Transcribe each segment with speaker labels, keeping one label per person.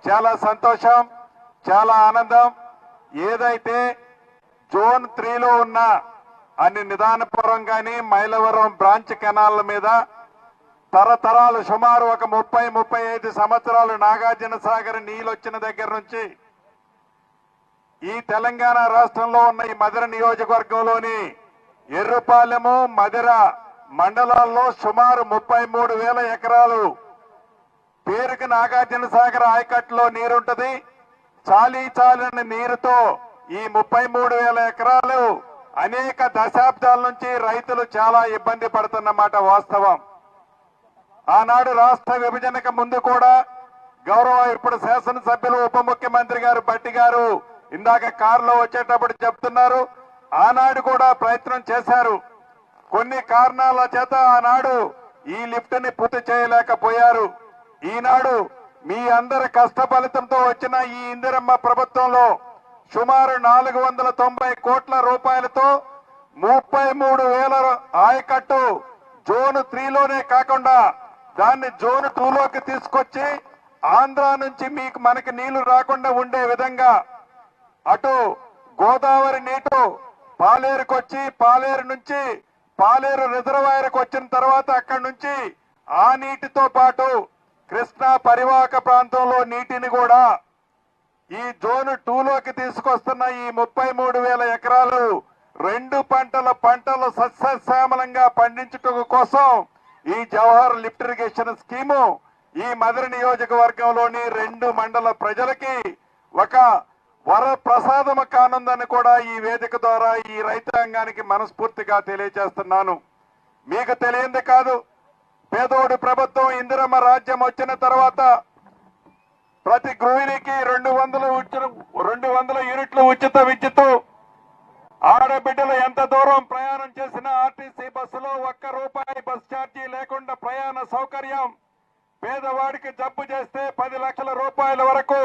Speaker 1: చాలా సంతోషం, చాలా ఆనందం. ఏదైతే జోన్ 3లో ఉన్న అన్ని నిదానపురం గాని మైలవరం బ్రాంచ్ కెనాల్ మీద తరతరాలు సుమారు ఒక 30-35 సంవత్సరాలు నాగార్జున సాగర్ నీళ్ళు వచ్చిన దగ్గర నుంచి ఈ తెలంగాణ రాష్ట్రంలో ఉన్న ఈ మధిర నియోజకవర్గంలోని ఎర్రుపాలెము మధిర మండలాల్లో సుమారు 33,000 ఎకరాలు పేరుకి నాగార్జున సాగర్ ఆయకట్టులో నీరుంటది. చాలీచాలని నీరుతో ఈ 33,000 ఎకరాలు అనేక దశాబ్దాల నుంచి రైతులు చాలా ఇబ్బంది పడుతున్నమాట వాస్తవం. ఆనాడు రాష్ట్ర విభజనకు ముందు కూడా గౌరవ ఇప్పుడు శాసనసభ్యులు ఉప ముఖ్యమంత్రి గారు భట్టి గారు ఇందాక కారులో వచ్చేటప్పుడు చెప్తున్నారు, ఆనాడు కూడా ప్రయత్నం చేశారు. కొన్ని కారణాల చేత ఆనాడు ఈ లిఫ్ట్ ని పూర్తి చేయలేకపోయారు. ఈనాడు మీ అందరి కష్ట ఫలితంతో వచ్చిన ఈ ఇందిరమ్మ ప్రభుత్వంలో సుమారు 490 కోట్ల రూపాయలతో 33,000 ఆయకట్టు జోన్ 3లోనే కాకుండా దాన్ని జోన్ 2లోకి తీసుకొచ్చి ఆంధ్ర నుంచి మనకి నీళ్లు రాకుండా ఉండే విధంగా అటు గోదావరి నీటు పాలేరుకు వచ్చి పాలేరు నుంచి పాలేరు రిజర్వాయర్కి వచ్చిన తర్వాత అక్కడి నుంచి ఆ నీటితో పాటు కృష్ణా పరివాహక ప్రాంతంలో నీటిని కూడా ఈ జోన్ 2లోకి తీసుకొస్తున్న ఈ 33,000 ఎకరాలు 2 పంటలు సస్యశ్యామలంగా పండించుట కోసం ఈ జవహర్ లిఫ్ట్ ఇరిగేషన్ స్కీము ఈ మధిర నియోజకవర్గంలోని 2 మండల ప్రజలకి ఒక వరప్రసాదము కానుందని కూడా ఈ వేదిక ద్వారా ఈ రైతాంగానికి మనస్ఫూర్తిగా తెలియజేస్తున్నాను. మీకు తెలియంది కాదు, పేదోడి ప్రభుత్వం ఇందిరమ్మ రాజ్యం వచ్చిన తర్వాత ప్రతి గృహిణికి 200 యూనిట్లు ఉచిత విద్యుత్, ఆడబిడ్డలు ఎంత దూరం ప్రయాణం చేసినా ఆర్టీసీ బస్సులో ₹1 బస్ ఛార్జీ లేకుండా ప్రయాణ సౌకర్యం, పేదవాడికి జబ్బు చేస్తే 10 లక్షల రూపాయల వరకు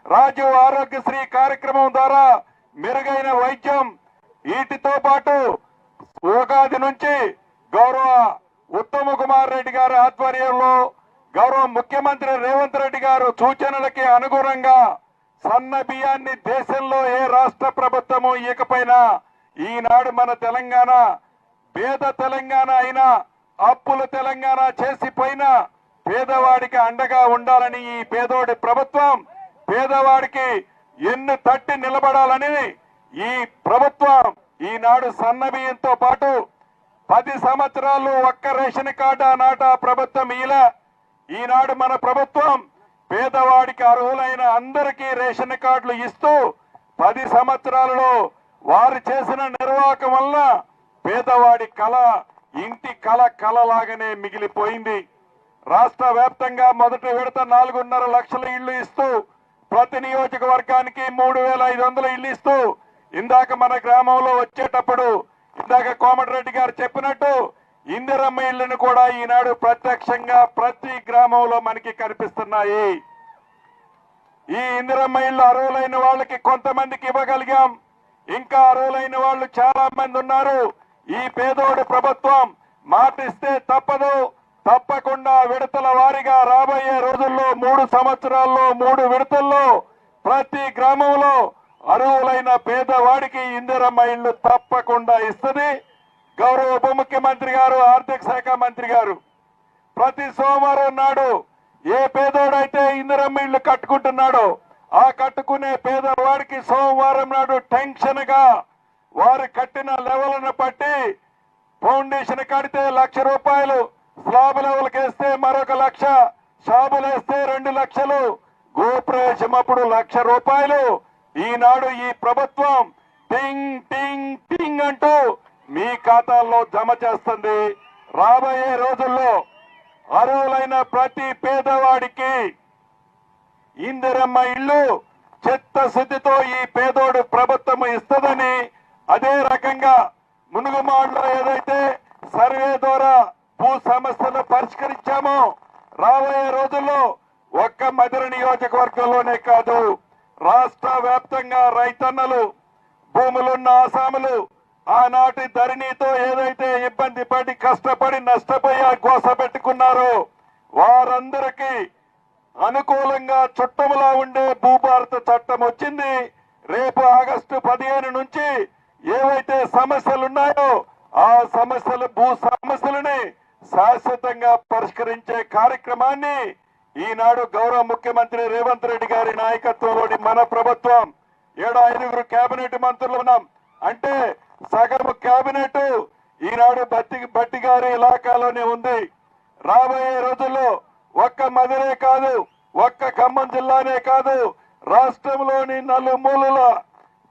Speaker 1: రాజీవ్ ఆరోగ్యశ్రీ కార్యక్రమం ద్వారా మెరుగైన వైద్యం. వీటితో పాటు ఉగాది నుంచి గౌరవ ఉత్తమ్ కుమార్ రెడ్డి గారి ఆధ్వర్యంలో గౌరవ ముఖ్యమంత్రి రేవంత్ రెడ్డి గారు సూచనలకి అనుగుణంగా సన్న బియ్యాన్ని దేశంలో ఏ రాష్ట్ర ప్రభుత్వము ఇకపైన ఈనాడు మన తెలంగాణ పేద తెలంగాణ అయినా అప్పుల తెలంగాణ చేసిపోయినా పేదవాడికి అండగా ఉండాలని ఈ పేదోడి ప్రభుత్వం పేదవాడికి ఎన్ను తట్టి నిలబడాలని ఈ ప్రభుత్వం ఈనాడు సన్న బియ్యంతో పాటు 10 సంవత్సరాలు ఒక్క రేషన్ కార్డు ఆనాట ప్రభుత్వం ఈనాడు మన ప్రభుత్వం పేదవాడికి అర్హులైన అందరికీ రేషన్ కార్డులు ఇస్తూ 10 సంవత్సరాలలో వారు చేసిన నిర్వాహకం వల్ల పేదవాడి కళ ఇంటి కళలాగానే మిగిలిపోయింది. రాష్ట్ర వ్యాప్తంగా మొదటి విడత 4.5 లక్షల ఇళ్లు ఇస్తూ ప్రతి నియోజకవర్గానికి 3,500 ఇళ్లు ఇస్తూ ఇందాక మన గ్రామంలో వచ్చేటప్పుడు ఇందాక కోమటిరెడ్డి గారు చెప్పినట్టు ఇందిరమ్మ ఇళ్లను కూడా ఈనాడు ప్రత్యక్షంగా ప్రతి గ్రామంలో మనకి కనిపిస్తున్నాయి. ఈ ఇందిరమ్మ ఇళ్లు అర్హులైన వాళ్ళకి కొంతమందికి ఇవ్వగలిగాం, ఇంకా అర్హులైన వాళ్ళు చాలా మంది ఉన్నారు. ఈ పేదోడి ప్రభుత్వం మాటిస్తే తప్పకుండా విడతల వారీగా రాబోయే రోజుల్లో 3 సంవత్సరాల్లో 3 విడతల్లో ప్రతి గ్రామంలో అర్హులైన పేదవాడికి ఇందిరమ్మ ఇళ్లు తప్పకుండా ఇస్తుంది. గౌరవ ఉప ముఖ్యమంత్రి గారు ఆర్థిక శాఖ మంత్రి గారు ప్రతి సోమవారం నాడు ఏ పేదోడైతే ఇందిరమ్మ ఇళ్లు కట్టుకుంటున్నాడో ఆ కట్టుకునే పేదవాడికి సోమవారం నాడు టెన్షన్ గా వారు కట్టిన లెవెల్ను బట్టి ఫౌండేషన్ కడితే ₹1,00,000, స్లాబ్ లెవెల్కి వేస్తే మరొక 1,00,000, షాబులు వేస్తే 2 లక్షలు, గోప్రవేశం అప్పుడు ₹1,00,000 ఈనాడు ఈ ప్రభుత్వం టింగ్ టింగ్ టింగ్ అంటూ మీ ఖాతాల్లో జమ చేస్తుంది. రాబోయే రోజుల్లో అర్హులైన ప్రతి పేదవాడికి ఇందిరమ్మ ఇల్లు చిత్తశుద్ధితో ఈ పేదోడు ప్రభుత్వం ఇస్తుందని, అదే రకంగా మునుగుమాడులో ఏదైతే సర్వే ద్వారా భూ సమస్యలు పరిష్కరించామో రాబోయే రోజుల్లో ఒక్క మధిర నియోజకవర్గంలోనే కాదు రాష్ట్ర వ్యాప్తంగా రైతన్నలు భూములున్న ఆసాములు ఆనాటి ధరణితో ఏదైతే ఇబ్బంది పడి కష్టపడి నష్టపోయి గోస పెట్టుకున్నారో వారందరికీ అనుకూలంగా చుట్టములా ఉండే భూభారత చట్టం వచ్చింది. రేపు ఆగస్టు 15 నుంచి ఏవైతే సమస్యలు ఉన్నాయో ఆ సమస్యలు భూ సమస్యలని శాశ్వతంగా పరిష్కరించే కార్యక్రమాన్ని ఈనాడు గౌరవ ముఖ్యమంత్రి రేవంత్ రెడ్డి గారి నాయకత్వంలోని మన ప్రభుత్వం 7 కేబినెట్ మంత్రులు ఉన్నాం. అంటే సగం కేబినెట్ ఈనాడు బట్టి గారి ఇలాకాలోనే ఉంది. రాబోయే రోజుల్లో ఒక్క మధురే కాదు, ఒక్క ఖమ్మం జిల్లానే కాదు, రాష్ట్రంలోని నలుమూలల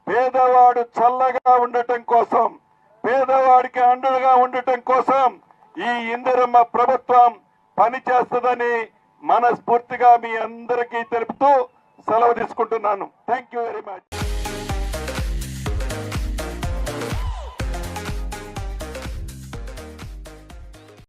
Speaker 1: పేదవాడు చల్లగా ఉండటం కోసం, పేదవాడికి అండగా ఉండటం కోసం ఈ ఇందిరమ్మ ప్రభుత్వం పనిచేస్తుందని మనస్ఫూర్తిగా మీ అందరికీ తెలుపుతూ సెలవు తీసుకుంటున్నాను. Thank you very much.